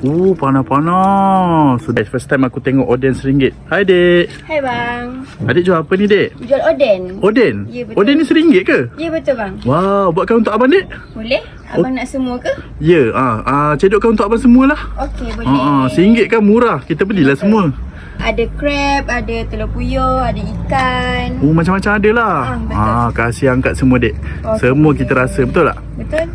Panas-panas. So guys, first time aku tengok oden RM1. Hai dek. Hai bang. Adik jual apa ni dek? Jual oden. Oden? Ya, betul. Oden ni RM1 ke? Ya betul bang. Wow, buatkan untuk abang dek? Boleh? Abang nak semua ke? Ya, cedokkan untuk abang semualah. Okey boleh. RM1 kan murah. Kita belilah semua. Ada crab, ada telur puyuh, ada ikan. Macam-macam ada lah. Betul. Kasih angkat semua dek. Okey. Semua kita rasa, betul tak? Betul?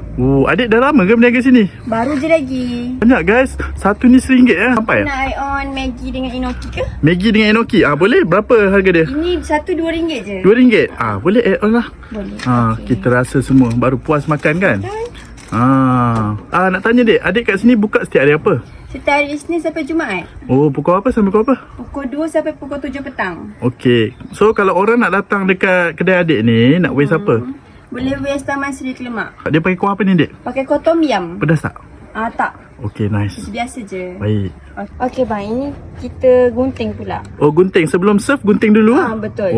Adik dah lama ke berniaga sini? Baru je lagi. Banyak guys. Satu ni RM1 sampai Nak add on Maggi dengan enoki ke? Maggi dengan enoki. Boleh? Berapa harga dia? Ini satu RM2 je. RM2. Boleh add on lah. Boleh. Kita rasa semua baru puas makan kan? Betul. Nak tanya dek, adik kat sini buka setiap hari apa? Setiap hari Isnin sampai Jumaat. Pukul apa sampai pukul apa? Pukul 2 sampai pukul 7 petang. Okey. So kalau orang nak datang dekat kedai adik ni, nak waste apa? Boleh waste Taman Seri Kelemak. Dia pakai kuah apa ni dek? Pakai kuah tom yum. Pedas tak? Tak. Okey, nice. Biasa je. Baik. Okey bang, ini kita gunting pula. Gunting. Sebelum serve, gunting dulu lah? Betul.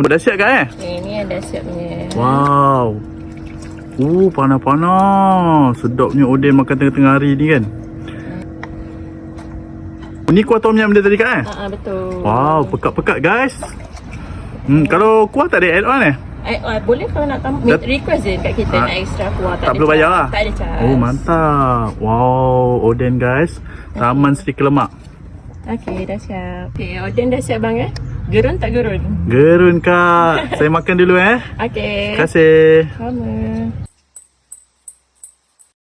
Dah siap kan Ini ada siapnya. Wow. Panas-panas. Sedapnya oden makan tengah-tengah hari ni kan. Ni kuah tom yum dia tadi kan? Betul. Wow, pekat-pekat guys. Kalau kuah tak ada add on Boleh kalau nak tambah. Request je kat kita nak extra kuah. Tak perlu bayar lah? Tak ada charge. Mantap. Wow, oden guys. Taman Seri Kelemak. Okey, dah siap. Okey, oden dah siap bang Gerun tak gerun? Gerun kak. Saya makan dulu Okey. Terima kasih. Sama.